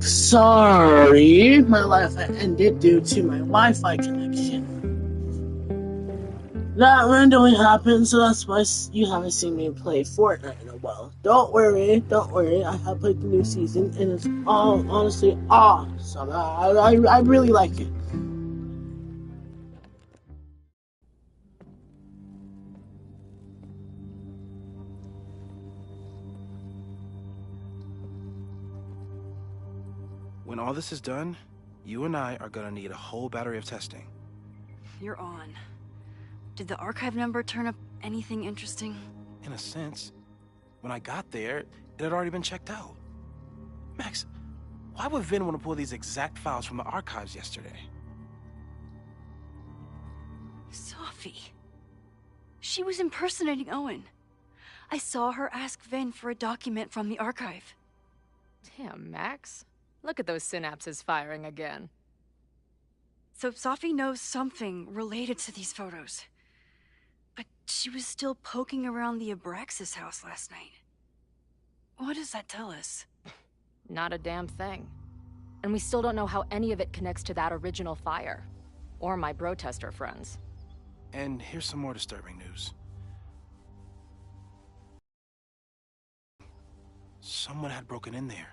Sorry, my life ended due to my Wi-Fi connection. That randomly happened, so that's why you haven't seen me play Fortnite in a while. Don't worry. I have played the new season, and it's all honestly awesome. I really like it. When all this is done, you and I are gonna need a whole battery of testing. You're on. Did the archive number turn up anything interesting? In a sense, when I got there, it had already been checked out. Max, why would Vin want to pull these exact files from the archives yesterday? Sophie. She was impersonating Owen. I saw her ask Vin for a document from the archive. Damn, Max. Look at those synapses firing again. So Sophie knows something related to these photos. But she was still poking around the Abraxas house last night. What does that tell us? Not a damn thing. And we still don't know how any of it connects to that original fire. Or my bro-tester friends. And here's some more disturbing news. Someone had broken in there.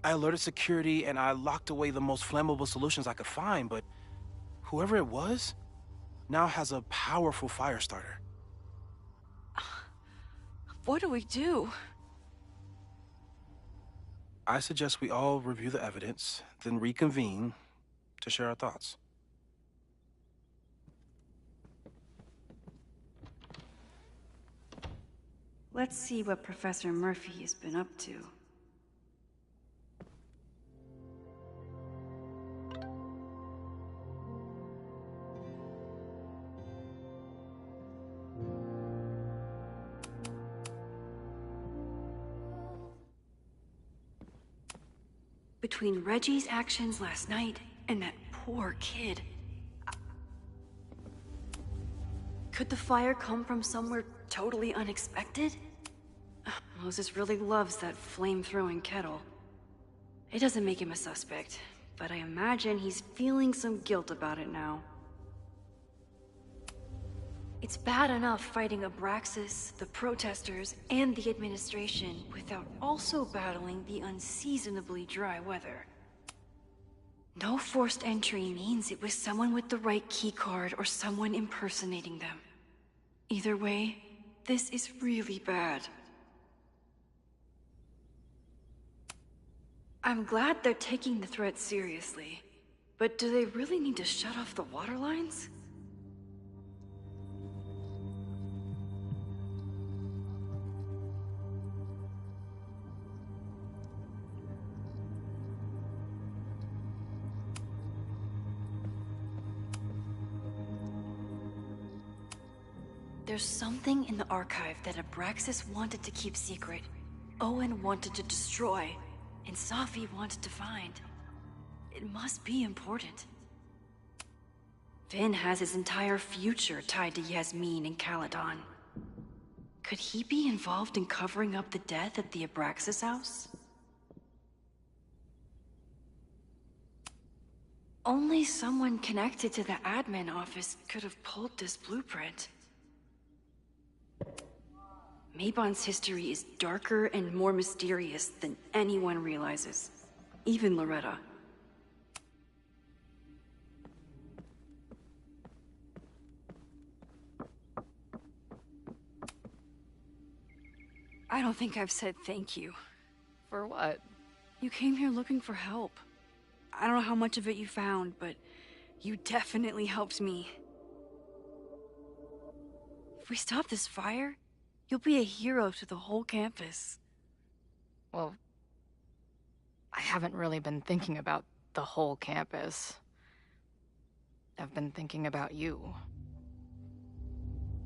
I alerted security and I locked away the most flammable solutions I could find, but whoever it was now has a powerful fire starter. What do we do? I suggest we all review the evidence, then reconvene to share our thoughts. Let's see what Professor Murphy has been up to. Between Reggie's actions last night and that poor kid... Could the fire come from somewhere totally unexpected? Moses really loves that flame-throwing kettle. It doesn't make him a suspect, but I imagine he's feeling some guilt about it now. It's bad enough fighting Abraxas, the protesters, and the administration without also battling the unseasonably dry weather. No forced entry means it was someone with the right keycard or someone impersonating them. Either way, this is really bad. I'm glad they're taking the threat seriously, but do they really need to shut off the water lines? There's something in the archive that Abraxas wanted to keep secret, Owen wanted to destroy, and Safi wanted to find. It must be important. Finn has his entire future tied to Yasmin and Caledon. Could he be involved in covering up the death at the Abraxas house? Only someone connected to the admin office could have pulled this blueprint. Mabon's history is darker and more mysterious than anyone realizes. Even Loretta. I don't think I've said thank you. For what? You came here looking for help. I don't know how much of it you found, but you definitely helped me. If we stop this fire, you'll be a hero to the whole campus. Well, I haven't really been thinking about the whole campus. I've been thinking about you.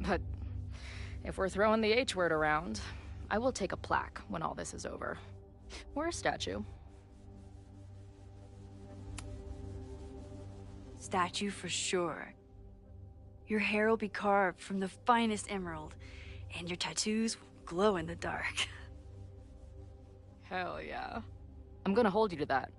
But if we're throwing the H word around, I will take a plaque when all this is over. Or a statue. Statue for sure. Your hair will be carved from the finest emerald, and your tattoos will glow in the dark. Hell yeah. I'm gonna hold you to that.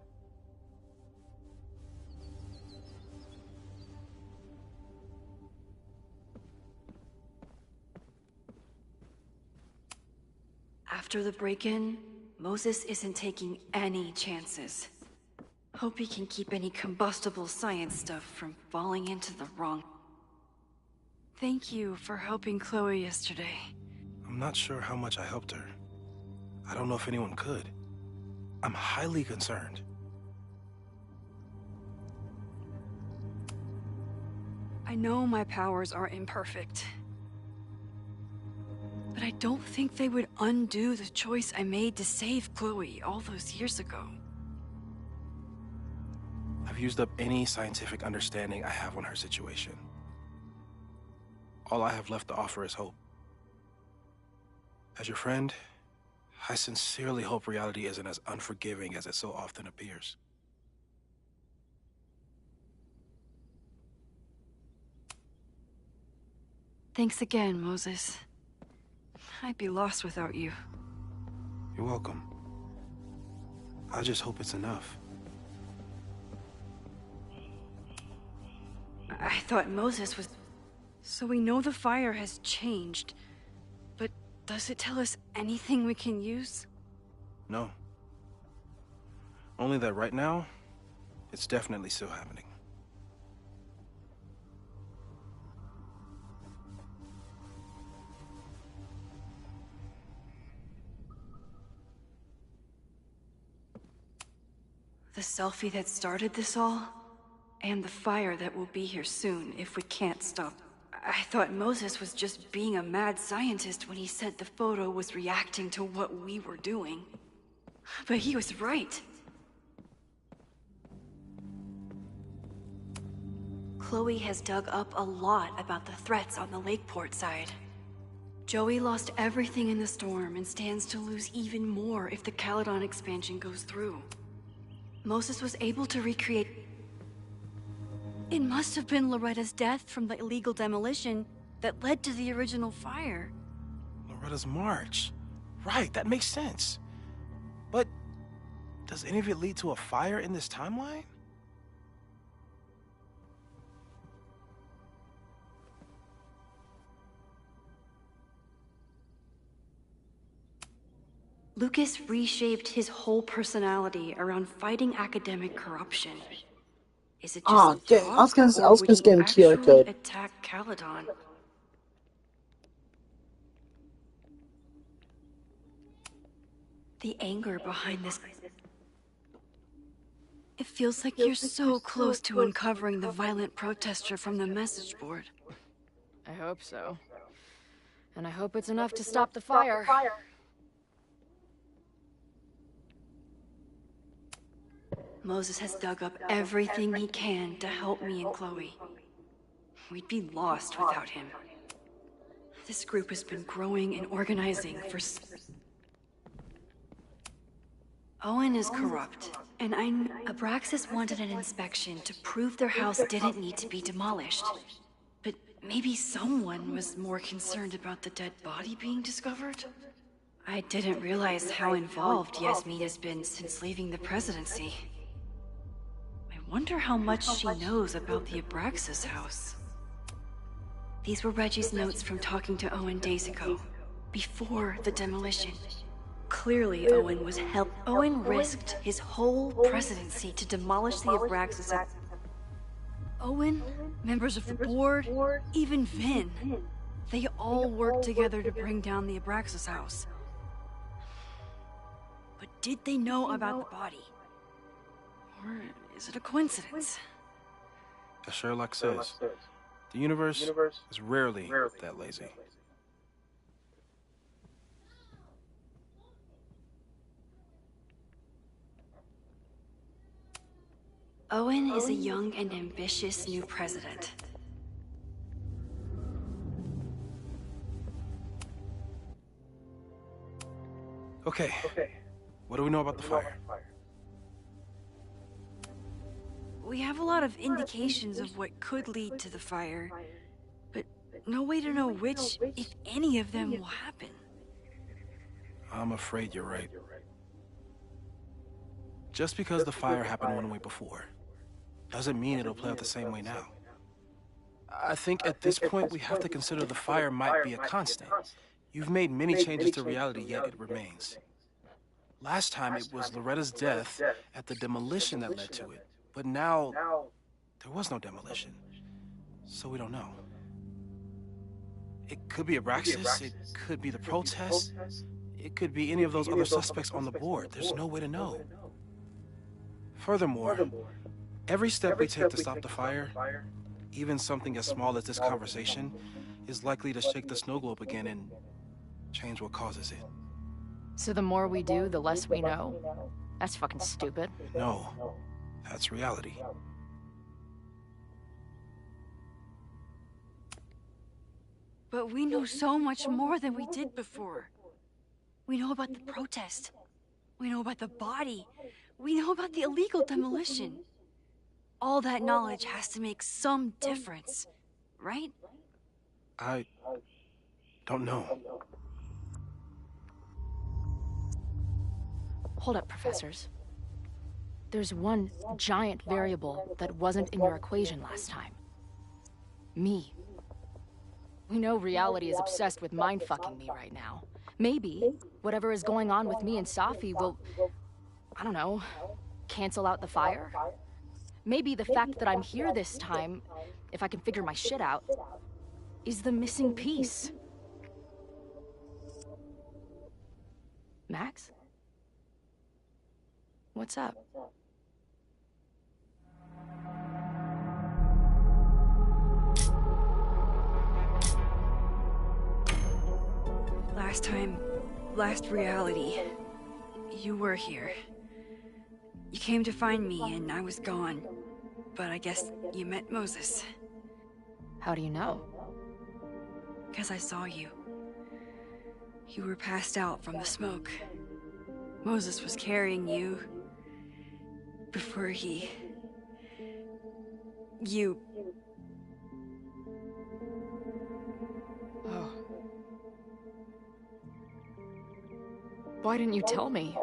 After the break-in, Moses isn't taking any chances. Hope he can keep any combustible science stuff from falling into the wrong... Thank you for helping Chloe yesterday. I'm not sure how much I helped her. I don't know if anyone could. I'm highly concerned. I know my powers are imperfect. But I don't think they would undo the choice I made to save Chloe all those years ago. I've used up any scientific understanding I have on her situation. All I have left to offer is hope. As your friend, I sincerely hope reality isn't as unforgiving as it so often appears. Thanks again, Moses. I'd be lost without you. You're welcome. I just hope it's enough. I thought Moses was... So we know the fire has changed, but does it tell us anything we can use? No. Only that right now, it's definitely still happening. The selfie that started this all, and the fire that will be here soon if we can't stop. I thought Moses was just being a mad scientist when he said the photo was reacting to what we were doing. But he was right. Chloe has dug up a lot about the threats on the Lakeport side. Joey lost everything in the storm and stands to lose even more if the Caledon expansion goes through. Moses was able to recreate... It must have been Loretta's death from the illegal demolition that led to the original fire. Loretta's march. Right, that makes sense. But does any of it lead to a fire in this timeline? Lucas reshaped his whole personality around fighting academic corruption. Is it just Oh, dang. talk, I was gonna or would get he him QR actually code. attack Caledon? The anger behind this... It feels like you're so close to uncovering the violent protester from the message board. I hope so. And I hope it's enough to stop the fire. Moses has dug up everything he can to help me and Chloe. We'd be lost without him. This group has been growing and organizing for... Owen is corrupt, and Abraxas wanted an inspection to prove their house didn't need to be demolished. But maybe someone was more concerned about the dead body being discovered? I didn't realize how involved Yasmin has been since leaving the presidency. I wonder how much she knows about the Abraxas house. These were Reggie's notes from talking to Owen days ago, before the demolition. Clearly, Owen was Owen risked his whole presidency to demolish the Abraxas house. Owen, members of the board, even Vin. They all worked together to bring down the Abraxas house. But did they know about the body? Or is it a coincidence? As Sherlock says, the universe is rarely that lazy. Owen is a young and ambitious new president. Okay, what do we know about the fire? We have a lot of indications of what could lead to the fire, but no way to know which, if any of them, will happen. I'm afraid you're right. Just because the fire happened one way before, doesn't mean it'll play out the same way now. I think at this point we have to consider the fire might be a constant. You've made many changes to reality, yet it remains. Last time it was Loretta's death at the demolition that led to it, but now there was no demolition, so we don't know. It could be Abraxas, it could be the protest, it could be any of those other suspects on the board. There's no way to know. Furthermore, every step we take to stop the fire, even something as small as this conversation, is likely to shake the snow globe again and change what causes it. So the more we do, the less we know? That's fucking stupid. No, that's reality. But we know so much more than we did before. We know about the protest. We know about the body. We know about the illegal demolition. All that knowledge has to make some difference, right? I don't know. Hold up, professors. There's one giant variable that wasn't in your equation last time. Me. We know reality is obsessed with mind-fucking me right now. Maybe whatever is going on with me and Safi will, I don't know, cancel out the fire? Maybe the fact that I'm here this time, if I can figure my shit out, is the missing piece. Max? What's up? Last reality, you were here. You came to find me and I was gone, but I guess you met Moses. How do you know? 'Cause I saw you. You were passed out from the smoke. Moses was carrying you before you... Oh. Why didn't you tell me?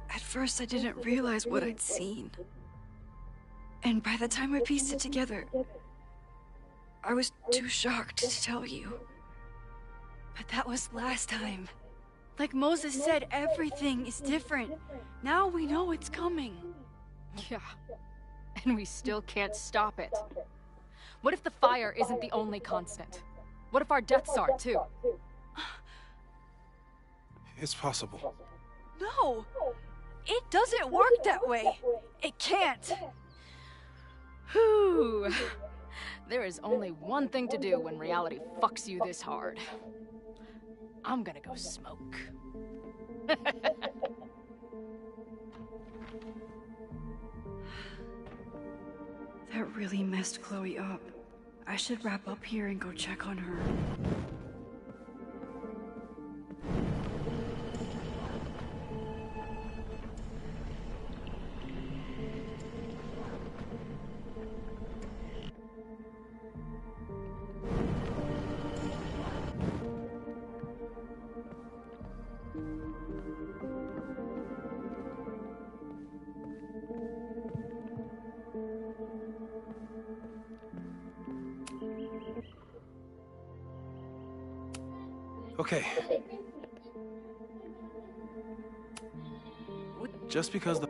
At first, I didn't realize what I'd seen. And by the time I pieced it together, I was too shocked to tell you. But that was last time. Like Moses said, everything is different. Now we know it's coming. Yeah. And we still can't stop it. What if the fire isn't the only constant? What if our deaths are, too? It's possible. No! It doesn't work that way! It can't! Whew. There is only one thing to do when reality fucks you this hard. I'm gonna go smoke. That really messed Chloe up. I should wrap up here and go check on her. Okay. Just because the...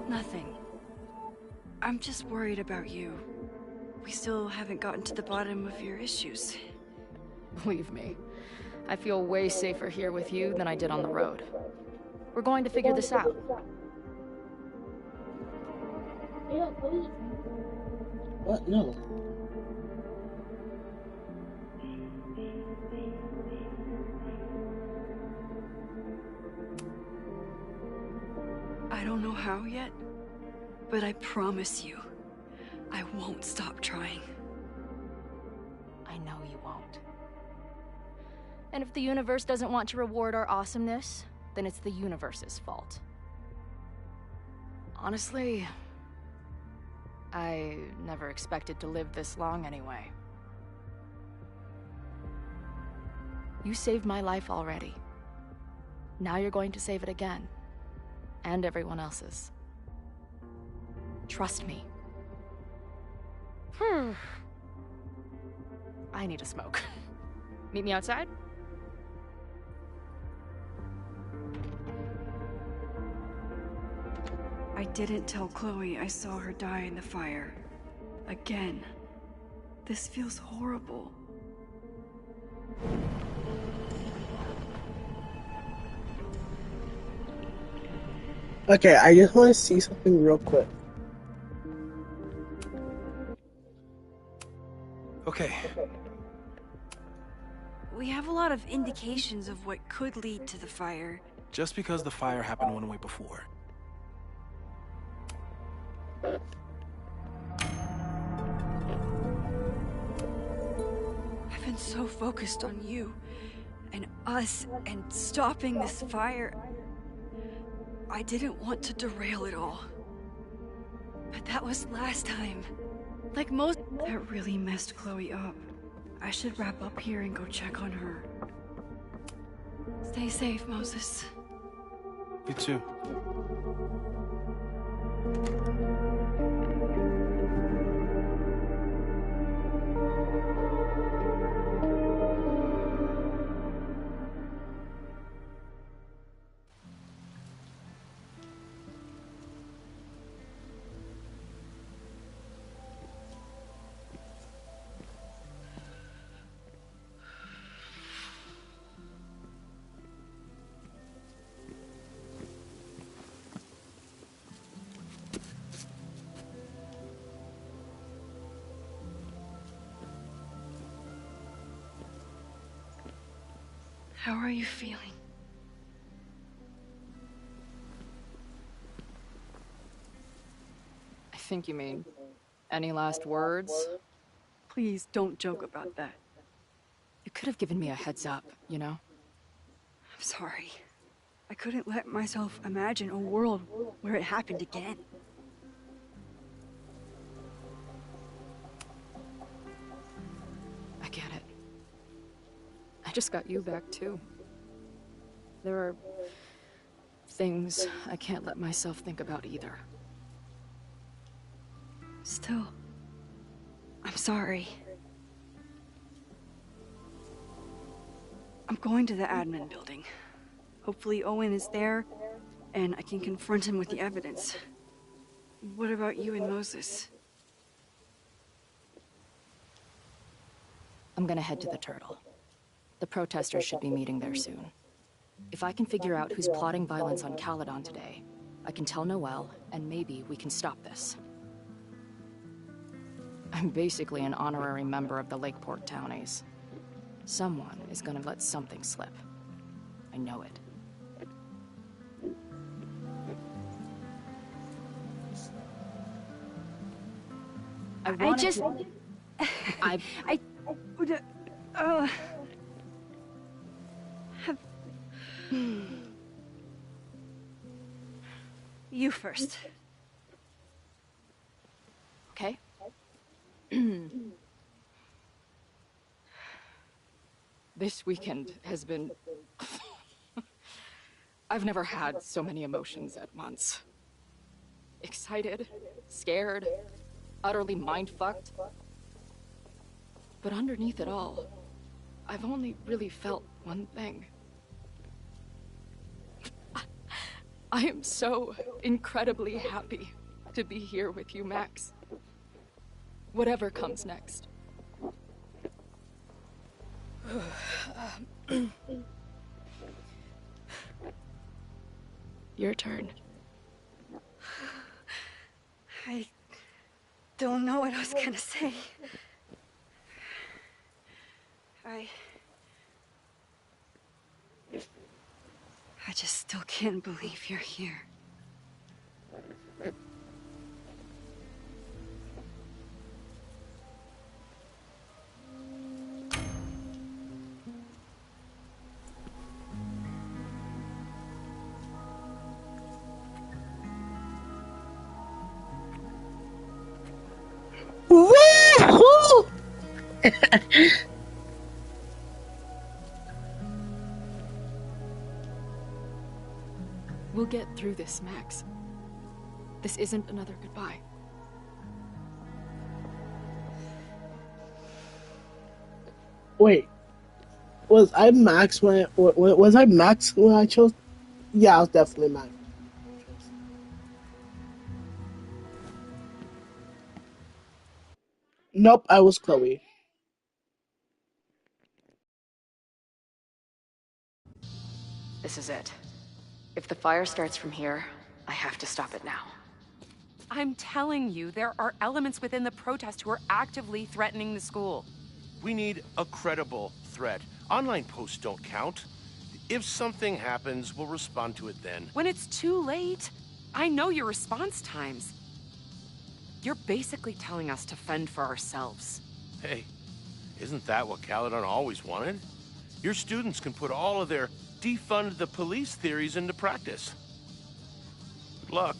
Nothing. I'm just worried about you. We still haven't gotten to the bottom of your issues. Believe me, I feel way safer here with you than I did on the road. We're going to figure this out. What? No. I don't know how yet, but I promise you, I won't stop trying. I know you won't. And if the universe doesn't want to reward our awesomeness, then it's the universe's fault. Honestly, I never expected to live this long anyway. You saved my life already. Now you're going to save it again. And everyone else's. Trust me. I need a smoke. Meet me outside? I didn't tell Chloe I saw her die in the fire. Again. This feels horrible. Okay, I just want to see something real quick. Okay. We have a lot of indications of what could lead to the fire. Just because the fire happened one way before. I've been so focused on you and us and stopping this fire. I didn't want to derail it all. But that was last time. Like most... That really messed Chloe up. I should wrap up here and go check on her. Stay safe, Moses. You too. How are you feeling? I think you mean... Any last words? Please don't joke about that. You could have given me a heads up, you know? I'm sorry. I couldn't let myself imagine a world where it happened again. I get it. I just got you back, too. There are... things I can't let myself think about either. Still, I'm sorry. I'm going to the admin building. Hopefully Owen is there, and I can confront him with the evidence. What about you and Moses? I'm gonna head to the Turtle. The protesters should be meeting there soon. If I can figure out who's plotting violence on Caledon today, I can tell Noelle, and maybe we can stop this. I'm basically an honorary member of the Lakeport Townies. Someone is gonna let something slip. I know it. I just... I would... have... You first. Okay. This weekend has been... I've never had so many emotions at once. Excited, scared, utterly mind-fucked. But underneath it all, I've only really felt one thing. I am so incredibly happy to be here with you, Max. Whatever comes next. Your turn. I don't know what I was gonna say. I just still can't believe you're here. Woo! We'll get through this, Max. This isn't another goodbye. Wait, was I Max was I Max when I chose? Yeah, I was definitely Max. Nope, I was Chloe. This is it. If the fire starts from here, I have to stop it now. I'm telling you, there are elements within the protest who are actively threatening the school. We need a credible threat. Online posts don't count. If something happens, we'll respond to it then. When it's too late, I know your response times. You're basically telling us to fend for ourselves. Hey, isn't that what Caledon always wanted? Your students can put all of their defund the police theories into practice. Good luck.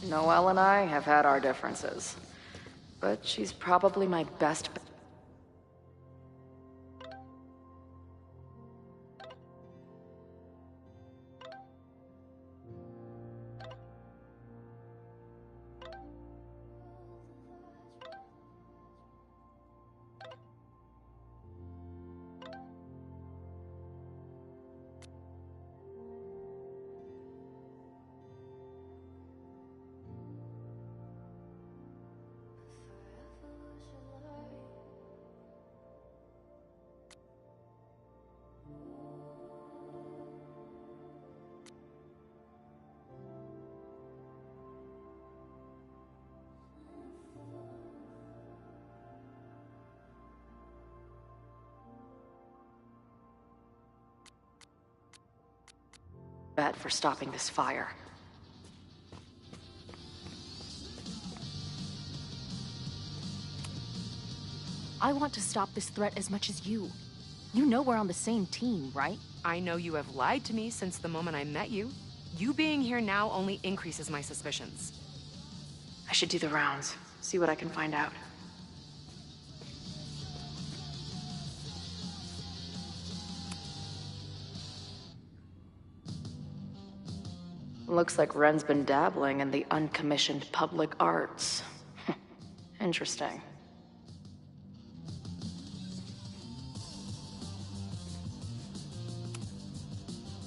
Noelle and I have had our differences, but she's probably my best. Bet for stopping this fire. I want to stop this threat as much as you. You know we're on the same team, right? I know you have lied to me since the moment I met you. You being here now only increases my suspicions. I should do the rounds, see what I can find out. Looks like Ren's been dabbling in the uncommissioned public arts. Interesting.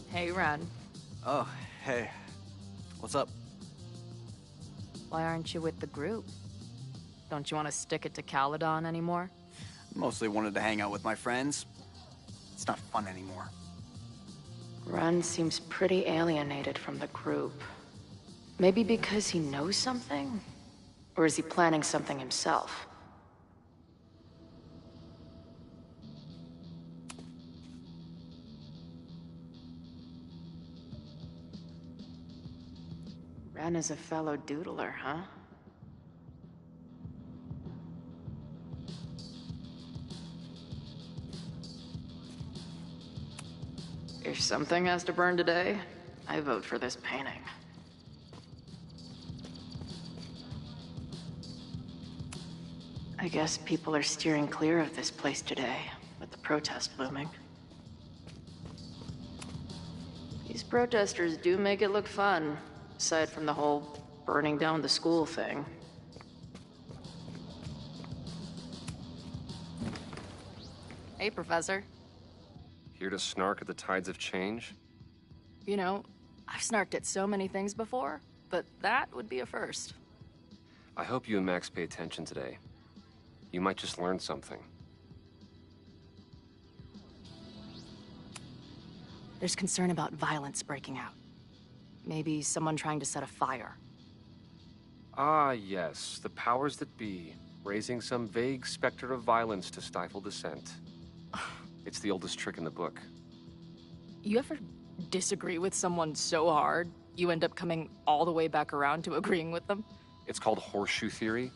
Hey, Ren. Oh, hey. What's up? Why aren't you with the group? Don't you want to stick it to Caledon anymore? Mostly wanted to hang out with my friends. It's not fun anymore. Ren seems pretty alienated from the group. Maybe because he knows something? Or is he planning something himself? Ren is a fellow doodler, huh? If something has to burn today, I vote for this painting. I guess people are steering clear of this place today, with the protest looming. These protesters do make it look fun, aside from the whole burning down the school thing. Hey, Professor. Here to snark at the tides of change? You know, I've snarked at so many things before, but that would be a first. I hope you and Max pay attention today. You might just learn something. There's concern about violence breaking out. Maybe someone trying to set a fire. Ah, yes, the powers that be, raising some vague specter of violence to stifle dissent. It's the oldest trick in the book. You ever disagree with someone so hard, you end up coming all the way back around to agreeing with them? It's called horseshoe theory.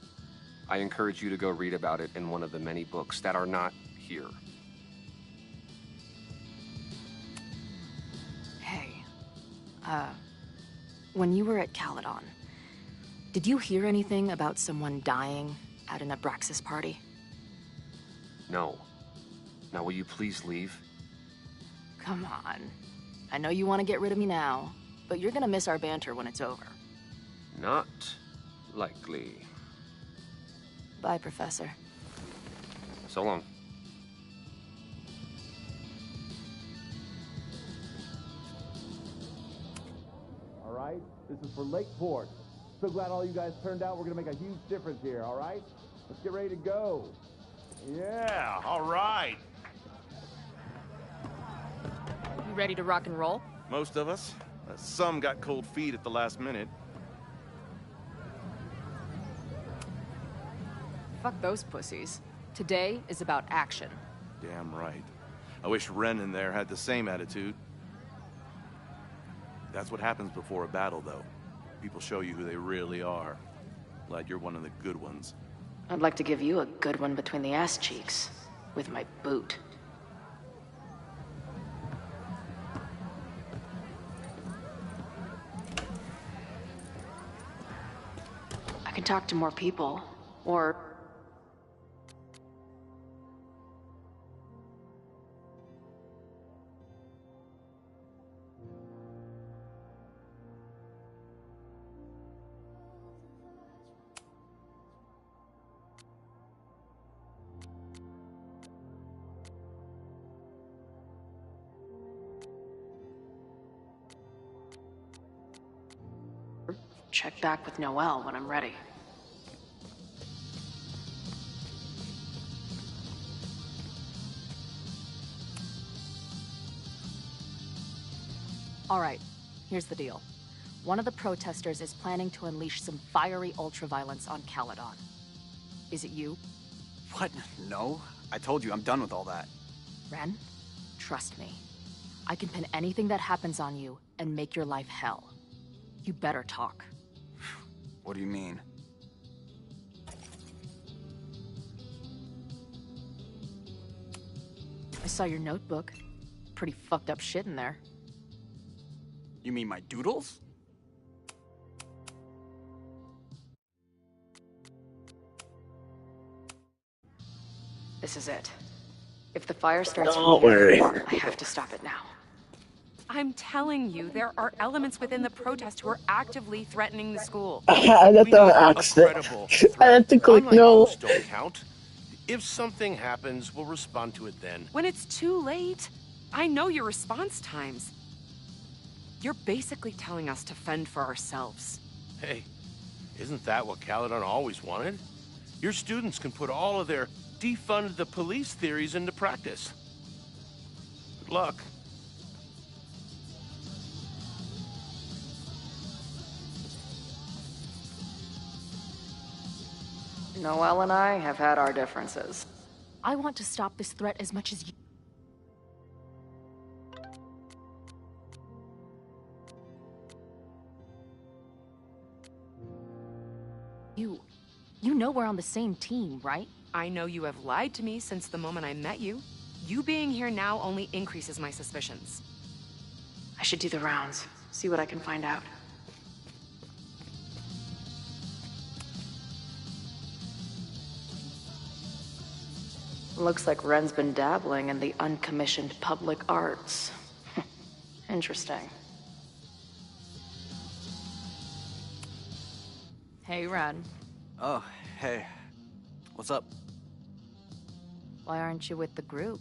I encourage you to go read about it in one of the many books that are not here. When you were at Caledon, did you hear anything about someone dying at an Abraxas party? No. Now will you please leave? Come on. I know you want to get rid of me now, but you're gonna miss our banter when it's over. Not likely. Bye, Professor. So long. All right? This is for Lakeport. So glad all you guys turned out. We're gonna make a huge difference here, all right? Let's get ready to go. Yeah, all right. You ready to rock and roll? Most of us. Some got cold feet at the last minute. Fuck those pussies. Today is about action. Damn right. I wish Ren in there had the same attitude. That's what happens before a battle, though. People show you who they really are. Glad you're one of the good ones. I'd like to give you a good one between the ass cheeks. With my boot. I can talk to more people. Or... check back with Noelle when I'm ready. All right, here's the deal. One of the protesters is planning to unleash some fiery ultraviolence on Caledon. Is it you? What? No. I told you, I'm done with all that. Ren, trust me. I can pin anything that happens on you and make your life hell. You better talk. What do you mean? I saw your notebook. Pretty fucked up shit in there. You mean my doodles? This is it. If the fire starts Don't from here, worry. I have to stop it now. I'm telling you, there are elements within the protest who are actively threatening the school. I had We to know a accident. credible I threat. had to click Online no. posts don't count. If something happens, we'll respond to it then. When it's too late, I know your response times. You're basically telling us to fend for ourselves. Hey, isn't that what Caledon always wanted? Your students can put all of their defund the police theories into practice. Good luck. Noelle and I have had our differences. I want to stop this threat as much as you. You know we're on the same team, right? I know you have lied to me since the moment I met you. You being here now only increases my suspicions. I should do the rounds, see what I can find out. Looks like Ren's been dabbling in the uncommissioned public arts. Interesting. Hey, Ren. Oh, hey. What's up? Why aren't you with the group?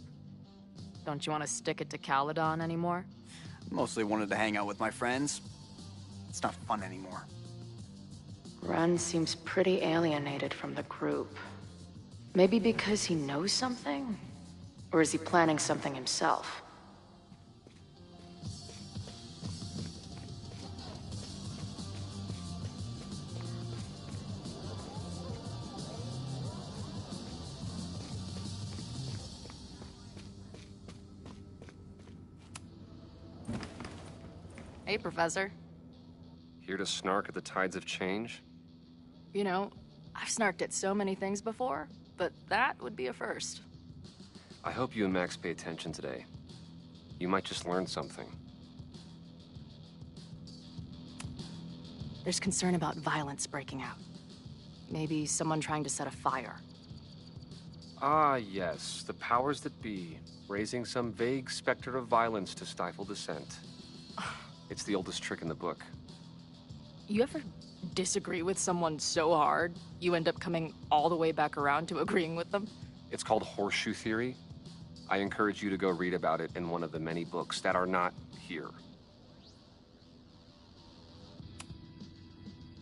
Don't you want to stick it to Caledon anymore? Mostly wanted to hang out with my friends. It's not fun anymore. Ren seems pretty alienated from the group. Maybe because he knows something? Or is he planning something himself? Hey, Professor. Here to snark at the tides of change? You know, I've snarked at so many things before, but that would be a first. I hope you and Max pay attention today. You might just learn something. There's concern about violence breaking out. Maybe someone trying to set a fire. Ah, yes, the powers that be, raising some vague specter of violence to stifle dissent. It's the oldest trick in the book. You ever disagree with someone so hard, you end up coming all the way back around to agreeing with them? It's called horseshoe theory. I encourage you to go read about it in one of the many books that are not here.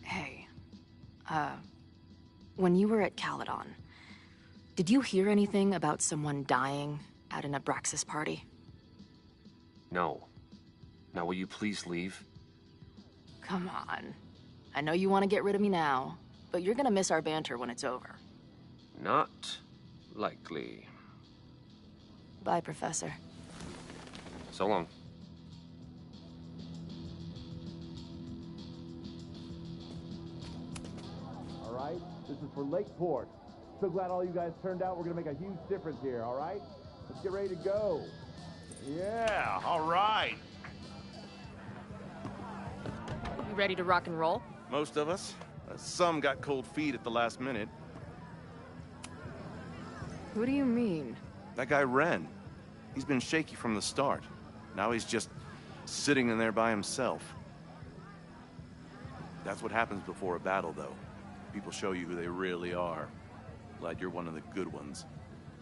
Hey, when you were at Caledon, did you hear anything about someone dying at an Abraxas party? No. Now will you please leave? Come on. I know you want to get rid of me now, but you're gonna miss our banter when it's over. Not likely. Bye, Professor. So long. All right? This is for Lakeport. So glad all you guys turned out. We're going to make a huge difference here, all right? Let's get ready to go. Yeah, all right. You ready to rock and roll? Most of us. Some got cold feet at the last minute. Who do you mean? That guy Ren. He's been shaky from the start. Now he's just sitting in there by himself. That's what happens before a battle, though. People show you who they really are. Glad you're one of the good ones.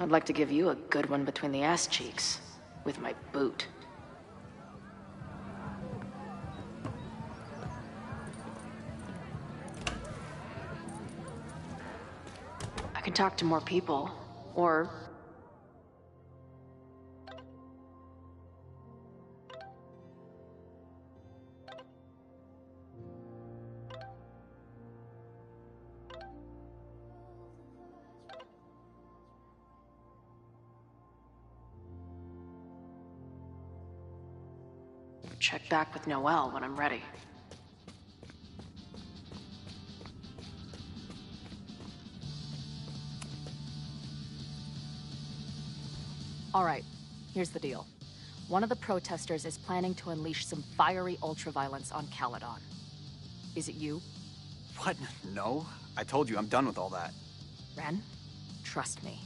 I'd like to give you a good one between the ass cheeks. With my boot. I can talk to more people, or... check back with Noelle when I'm ready. All right, here's the deal. One of the protesters is planning to unleash some fiery ultraviolence on Caledon. Is it you? What? No. I told you, I'm done with all that. Ren, trust me.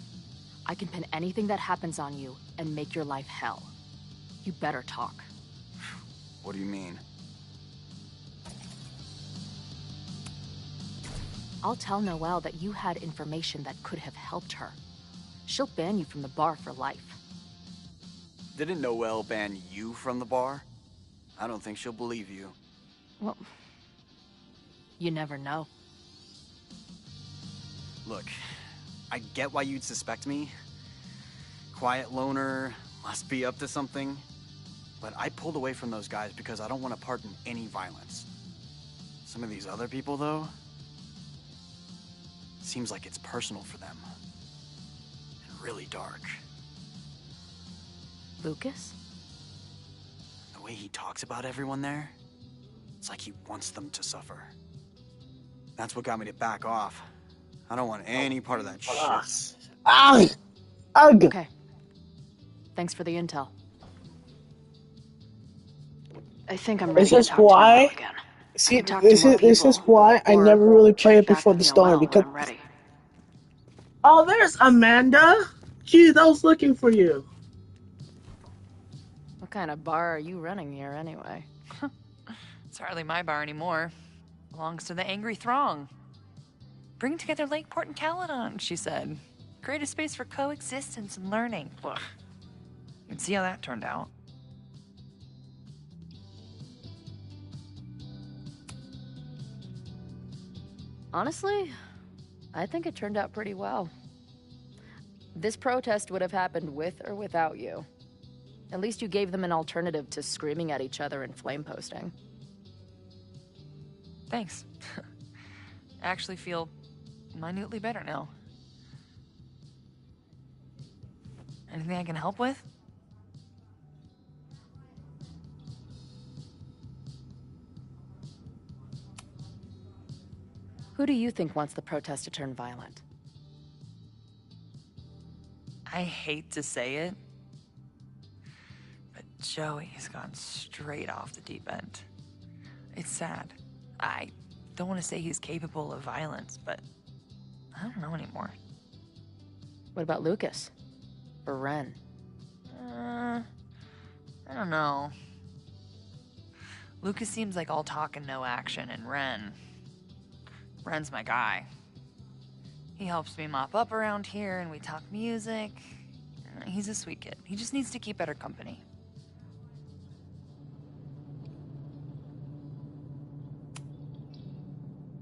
I can pin anything that happens on you and make your life hell. You better talk. What do you mean? I'll tell Noelle that you had information that could have helped her. She'll ban you from the bar for life. Didn't Noelle ban you from the bar? I don't think she'll believe you. Well, you never know. Look, I get why you'd suspect me. Quiet loner, must be up to something. But I pulled away from those guys because I don't want to part in any violence. Some of these other people, though, seems like it's personal for them. And really dark. Lucas? The way he talks about everyone there, it's like he wants them to suffer. That's what got me to back off. I don't want any part of that shit. Okay. Thanks for the intel. I think I'm ready to talk to Noelle again. See, this is why I never really play it before the storm, because... Oh, there's Amanda! Jeez, I was looking for you. What kind of bar are you running here, anyway? It's hardly my bar anymore. Belongs to the Angry Throng. Bring together Lakeport and Caledon, she said. Create a space for coexistence and learning. Ugh. You can see how that turned out. Honestly, I think it turned out pretty well. This protest would have happened with or without you. At least you gave them an alternative to screaming at each other and flame posting. Thanks. I actually feel minutely better now. Anything I can help with? Who do you think wants the protest to turn violent? I hate to say it, but Joey has gone straight off the deep end. It's sad. I don't want to say he's capable of violence, but I don't know anymore. What about Lucas? Or Ren? I don't know. Lucas seems like all talk and no action, and Ren's my guy. He helps me mop up around here, and we talk music. He's a sweet kid. He just needs to keep better company.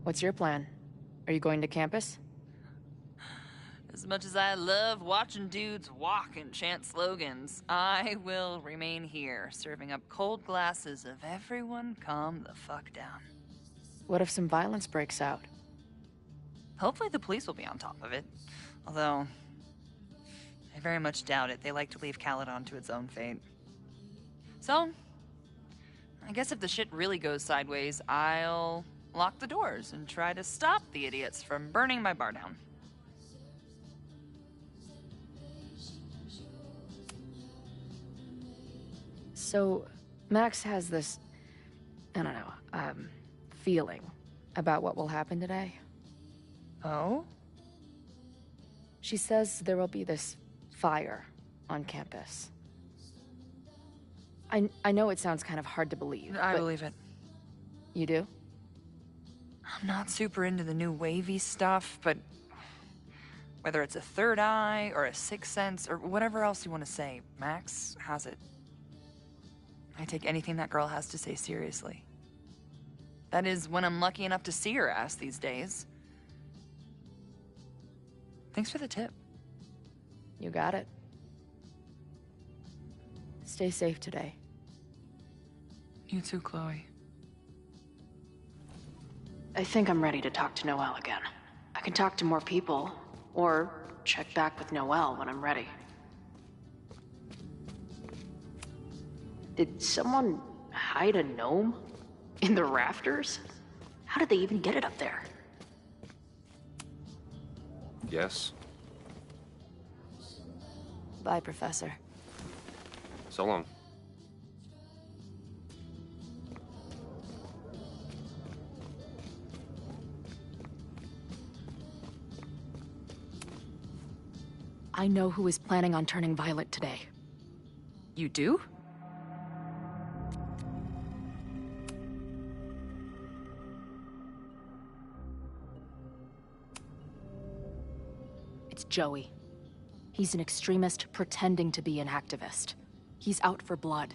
What's your plan? Are you going to campus? As much as I love watching dudes walk and chant slogans, I will remain here, serving up cold glasses of everyone calm the fuck down. What if some violence breaks out? Hopefully the police will be on top of it. Although, I very much doubt it. They like to leave Caledon to its own fate. So, I guess if the shit really goes sideways, I'll lock the doors and try to stop the idiots from burning my bar down. So, Max has this, I don't know, feeling about what will happen today. Oh? She says there will be this fire on campus. I know it sounds kind of hard to believe. I believe it. You do? I'm not super into the new wavy stuff, but whether it's a third eye or a sixth sense or whatever else you want to say, Max has it. I take anything that girl has to say seriously. That is, when I'm lucky enough to see her ass these days. Thanks for the tip. You got it. Stay safe today. You too, Chloe. I think I'm ready to talk to Noelle again. I can talk to more people, or check back with Noelle when I'm ready. Did someone hide a gnome? In the rafters? How did they even get it up there? Yes. Bye, Professor. So long. I know who is planning on turning violent today. You do? It's Joey. He's an extremist pretending to be an activist. He's out for blood.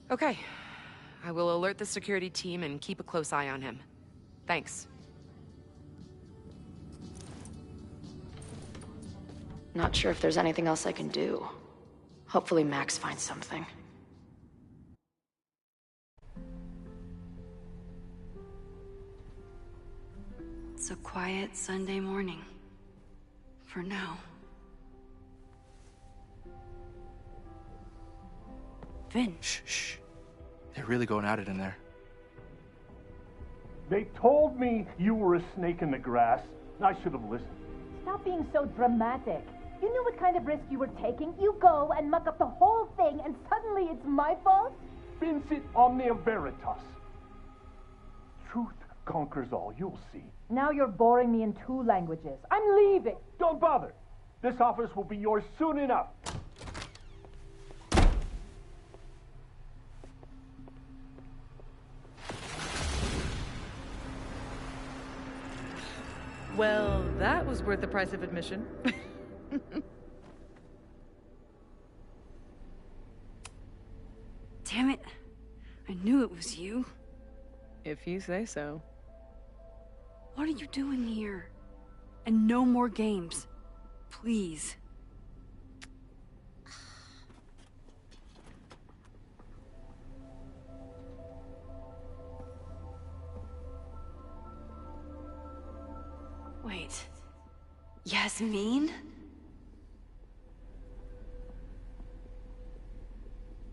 Okay. I will alert the security team and keep a close eye on him. Thanks. Not sure if there's anything else I can do. Hopefully Max finds something. It's a quiet Sunday morning. For now. Vin. Shh. They're really going at it in there. They told me you were a snake in the grass. I should have listened. Stop being so dramatic. You knew what kind of risk you were taking. You go and muck up the whole thing, and suddenly it's my fault? Vincit omnia veritas. Truth conquers all, you'll see. Now you're boring me in 2 languages. I'm leaving. Don't bother. This office will be yours soon enough. Well, that was worth the price of admission. Damn it. I knew it was you. If you say so. What are you doing here? And no more games. Please. Wait. Yasmin?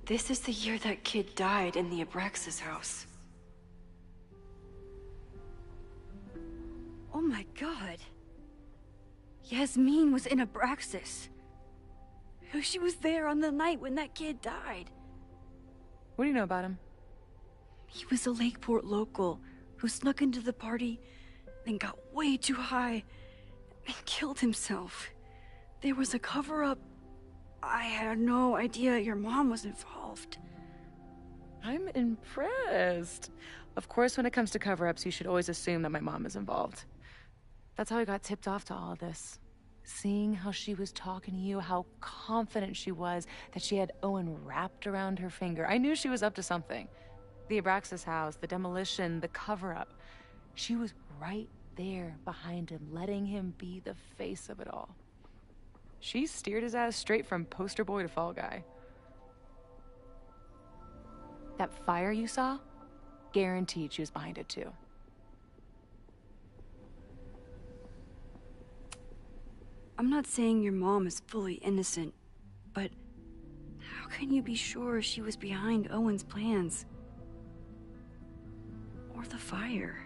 This is the year that kid died in the Abraxas house. Oh my god. Yasmin was in Abraxas. She was there on the night when that kid died. What do you know about him? He was a Lakeport local. who snuck into the party, then got way too high, and killed himself. There was a cover-up. I had no idea your mom was involved. I'm impressed. Of course, when it comes to cover-ups, you should always assume that my mom is involved. That's how I got tipped off to all of this. Seeing how she was talking to you, how confident she was that she had Owen wrapped around her finger. I knew she was up to something. The Abraxas house, the demolition, the cover-up. She was right there behind him, letting him be the face of it all. She steered his ass straight from poster boy to fall guy. That fire you saw? Guaranteed she was behind it too. I'm not saying your mom is fully innocent, but how can you be sure she was behind Owen's plans? Or the fire?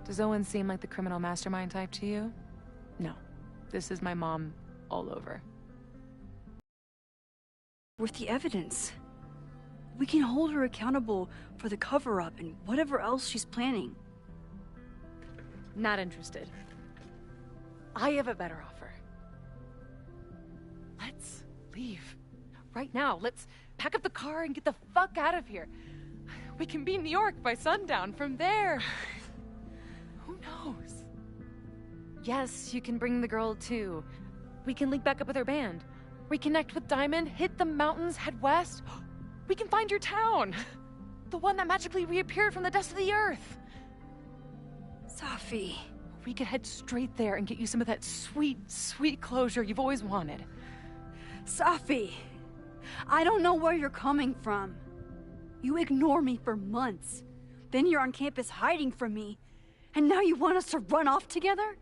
Does Owen seem like the criminal mastermind type to you? No. This is my mom all over. With the evidence, we can hold her accountable for the cover-up and whatever else she's planning. Not interested. I have a better offer. Let's leave. Right now, let's pack up the car and get the fuck out of here. We can be in New York by sundown. From there, who knows? Yes, you can bring the girl too. We can link back up with her band. Reconnect with Diamond, hit the mountains, head west. We can find your town. The one that magically reappeared from the dust of the earth. Safi. We could head straight there and get you some of that sweet, sweet closure you've always wanted. Safi, I don't know where you're coming from. You ignore me for months. Then you're on campus hiding from me. And now you want us to run off together?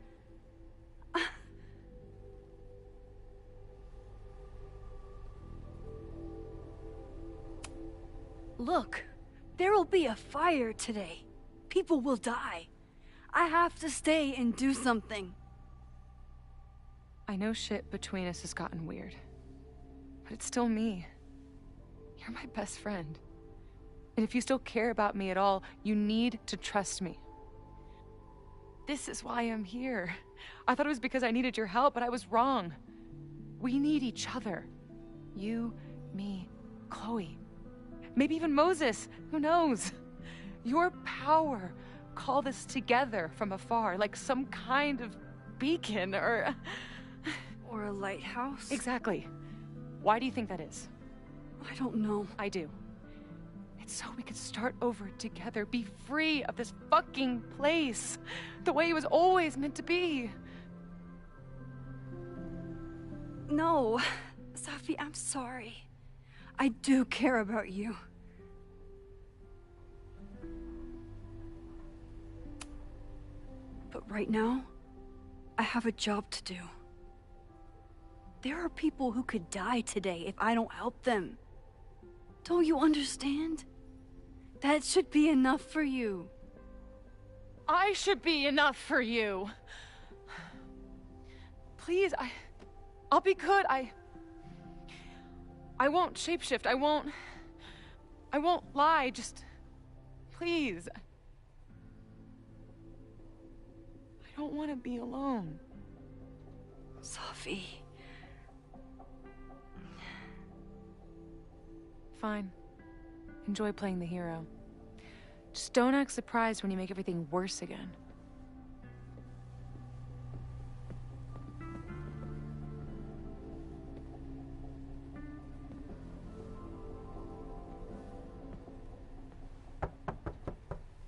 Look, there will be a fire today. People will die. I have to stay and do something. I know shit between us has gotten weird. But it's still me. You're my best friend. And if you still care about me at all, you need to trust me. This is why I'm here. I thought it was because I needed your help, but I was wrong. We need each other. You, me, Chloe. Maybe even Moses. Who knows? Your power called us together from afar, like some kind of beacon or a lighthouse? Exactly. Why do you think that is? I don't know. I do. It's so we could start over together, be free of this fucking place, the way it was always meant to be. No, Safi, I'm sorry. I do care about you. But right now, I have a job to do. There are people who could die today if I don't help them. Don't you understand? That should be enough for you. I should be enough for you. Please, I'll be good. I won't shapeshift. I won't lie. Just please. I don't want to be alone. Safi. Fine. Enjoy playing the hero. Just don't act surprised when you make everything worse again.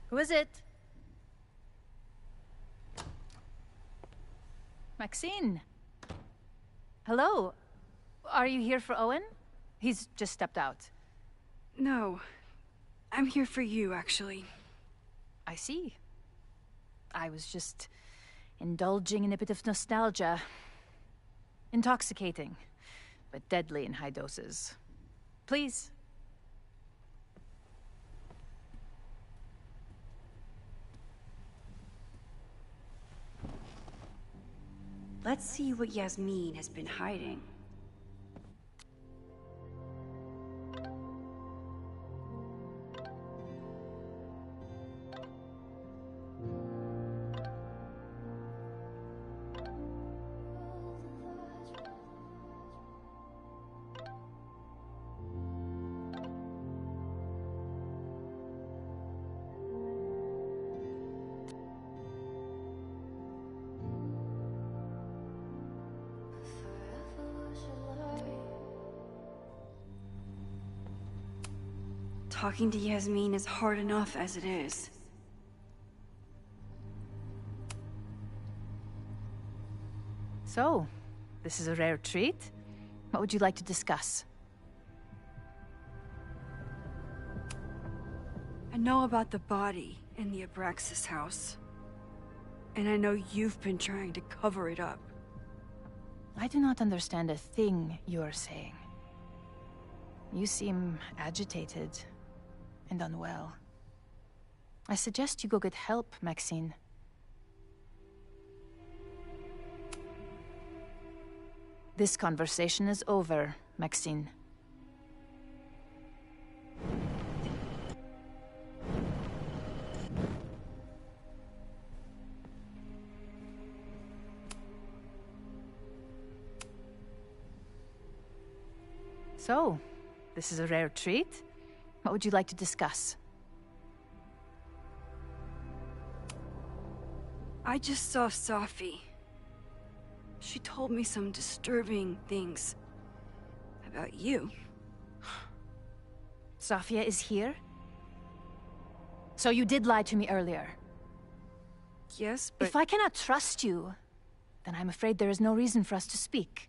Who is it? Maxine. Hello. Are you here for Owen? He's just stepped out. No. I'm here for you, actually. I see. I was just indulging in a bit of nostalgia. Intoxicating, but deadly in high doses. Please. Let's see what Yasmin has been hiding. Talking to Yasmin is hard enough as it is. So, this is a rare treat. What would you like to discuss? I know about the body in the Abraxas house. And I know you've been trying to cover it up. I do not understand a thing you are saying. You seem agitated and unwell. I suggest you go get help, Maxine. This conversation is over, Maxine. So, this is a rare treat. What would you like to discuss? I just saw Safi. She told me some disturbing things about you. Safia is here? So you did lie to me earlier? Yes, but... If I cannot trust you, then I'm afraid there is no reason for us to speak.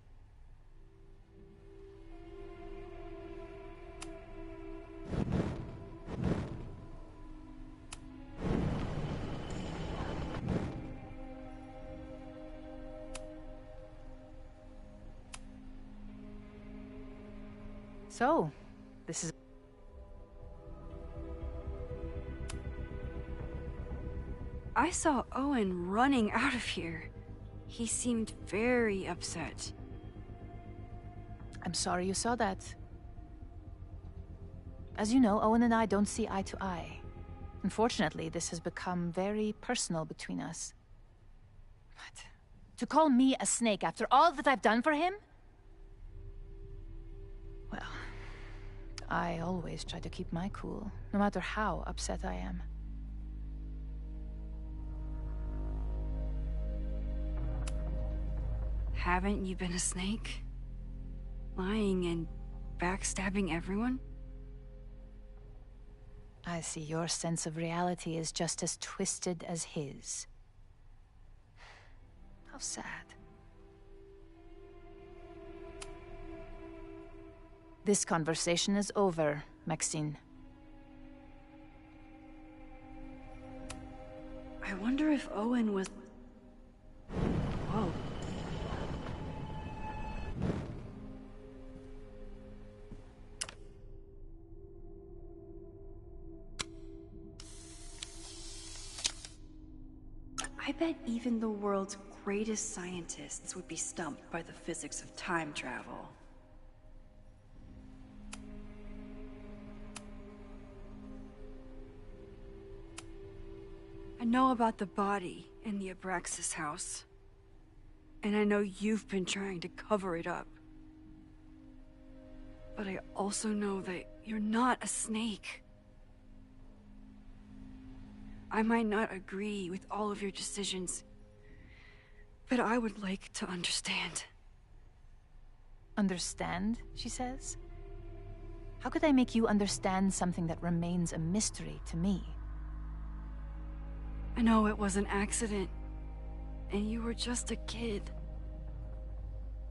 So, this is... I saw Owen running out of here. He seemed very upset. I'm sorry you saw that. As you know, Owen and I don't see eye to eye. Unfortunately, this has become very personal between us. But to call me a snake after all that I've done for him? Well, I always try to keep my cool, no matter how upset I am. Haven't you been a snake? Lying and backstabbing everyone? I see your sense of reality is just as twisted as his. How sad. This conversation is over, Maxine. I wonder if Owen was... Whoa. I bet even the world's greatest scientists would be stumped by the physics of time travel. I know about the body in the Abraxas house. And I know you've been trying to cover it up. But I also know that you're not a snake. I might not agree with all of your decisions, but I would like to understand. Understand, she says? How could I make you understand something that remains a mystery to me? I know it was an accident, and you were just a kid.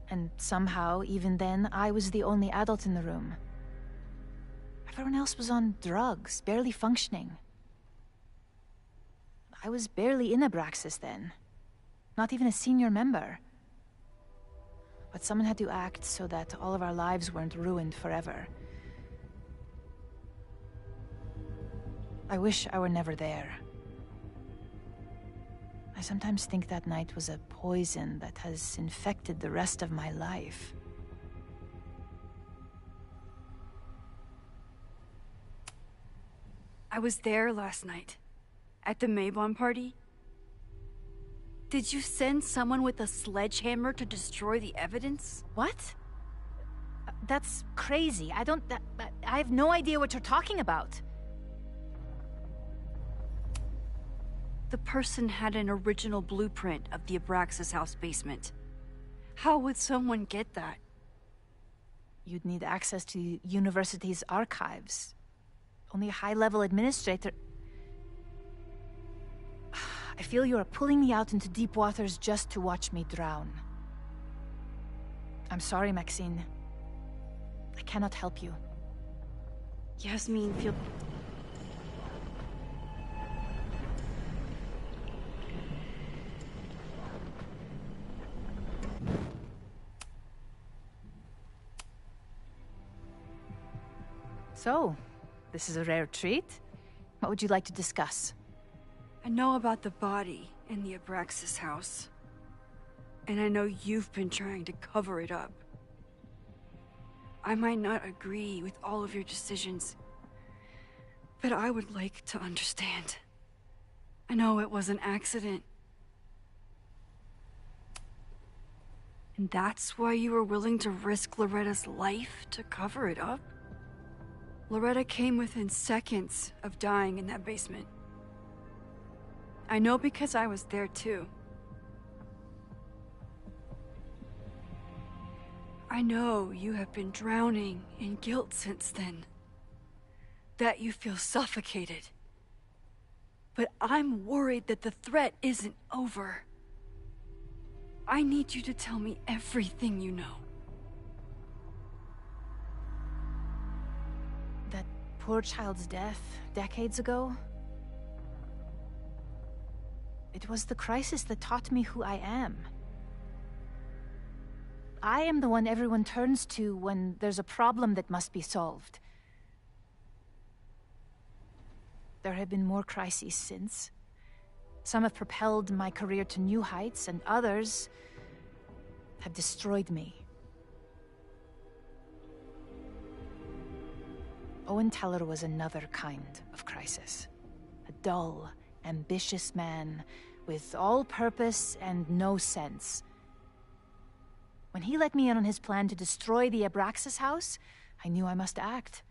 And somehow, even then, I was the only adult in the room. Everyone else was on drugs, barely functioning. I was barely in Abraxas then. Not even a senior member. But someone had to act so that all of our lives weren't ruined forever. I wish I were never there. I sometimes think that night was a poison that has infected the rest of my life. I was there last night. At the Maybon party? Did you send someone with a sledgehammer to destroy the evidence? What? That's crazy. I have no idea what you're talking about. The person had an original blueprint of the Abraxas house basement. How would someone get that? You'd need access to the university's archives. Only a high-level administrator... I feel you are pulling me out into deep waters just to watch me drown. I'm sorry, Maxine. I cannot help you. Yasmin feel... So, this is a rare treat. What would you like to discuss? I know about the body in the Abraxas house. And I know you've been trying to cover it up. I might not agree with all of your decisions, but I would like to understand. I know it was an accident. And that's why you were willing to risk Loretta's life to cover it up? Loretta came within seconds of dying in that basement. I know because I was there too. I know you have been drowning in guilt since then. That you feel suffocated. But I'm worried that the threat isn't over. I need you to tell me everything you know. That poor child's death decades ago? It was the crisis that taught me who I am. I am the one everyone turns to when there's a problem that must be solved. There have been more crises since. Some have propelled my career to new heights, and others have destroyed me. Owen Teller was another kind of crisis. A dull, ambitious man with all purpose and no sense. When he let me in on his plan to destroy the Abraxas house, I knew I must act.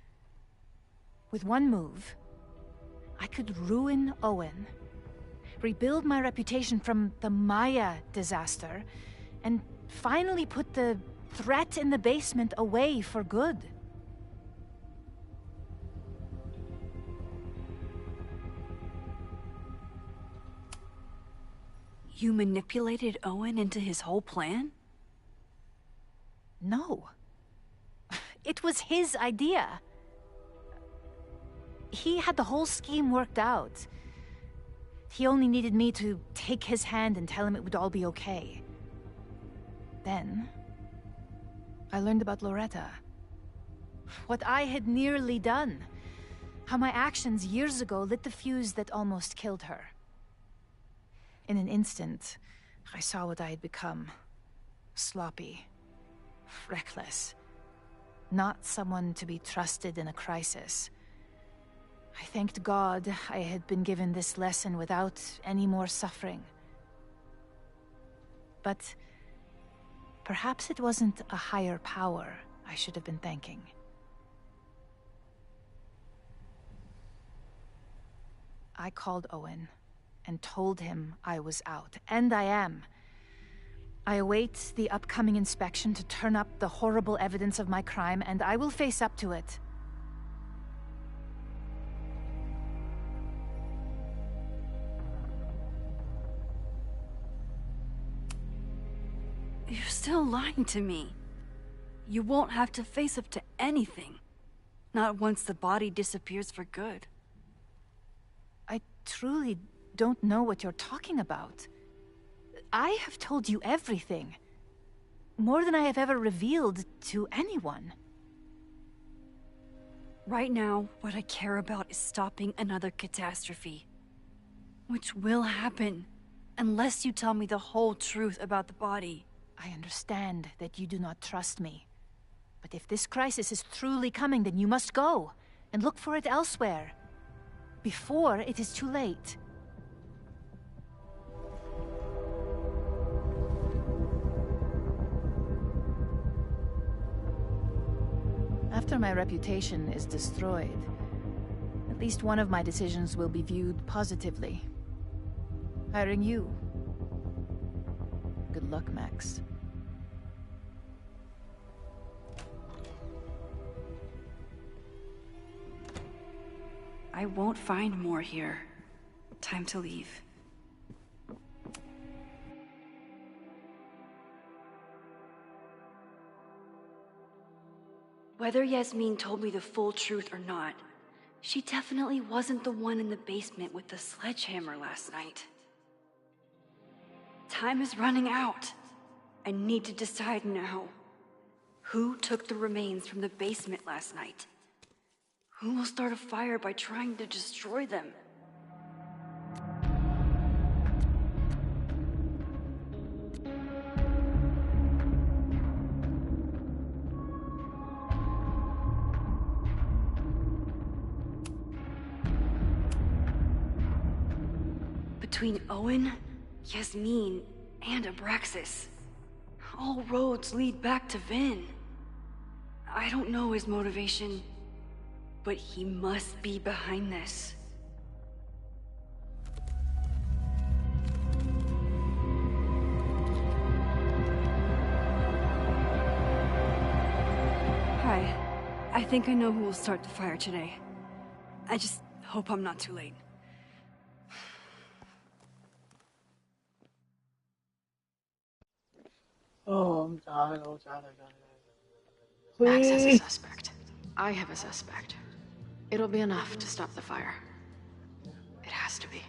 With one move, I could ruin Owen, rebuild my reputation from the Maya disaster, and finally put the threat in the basement away for good. You manipulated Owen into his whole plan? No. It was his idea. He had the whole scheme worked out. He only needed me to take his hand and tell him it would all be okay. Then, I learned about Loretta. What I had nearly done. How my actions years ago lit the fuse that almost killed her. In an instant, I saw what I had become. Sloppy. Reckless. Not someone to be trusted in a crisis. I thanked God I had been given this lesson without any more suffering. But perhaps it wasn't a higher power I should have been thanking. I called Owen and told him I was out, and I am. I await the upcoming inspection to turn up the horrible evidence of my crime, and I will face up to it. You're still lying to me. You won't have to face up to anything. Not once the body disappears for good. I truly don't know what you're talking about. I have told you everything. More than I have ever revealed to anyone. Right now, what I care about is stopping another catastrophe. Which will happen, unless you tell me the whole truth about the body. I understand that you do not trust me. But if this crisis is truly coming, then you must go, and look for it elsewhere. Before it is too late. After my reputation is destroyed, at least one of my decisions will be viewed positively. Hiring you. Good luck, Max. I won't find more here. Time to leave. Whether Yasmin told me the full truth or not, she definitely wasn't the one in the basement with the sledgehammer last night. Time is running out. I need to decide now. Who took the remains from the basement last night? Who will start a fire by trying to destroy them? Between Owen, Yasmin, and Abraxas, all roads lead back to Vin. I don't know his motivation, but he must be behind this. Hi. I think I know who will start the fire today. I just hope I'm not too late. Oh God, oh God, oh God. Max has a Please. suspect. I have a suspect. It'll be enough to stop the fire. It has to be.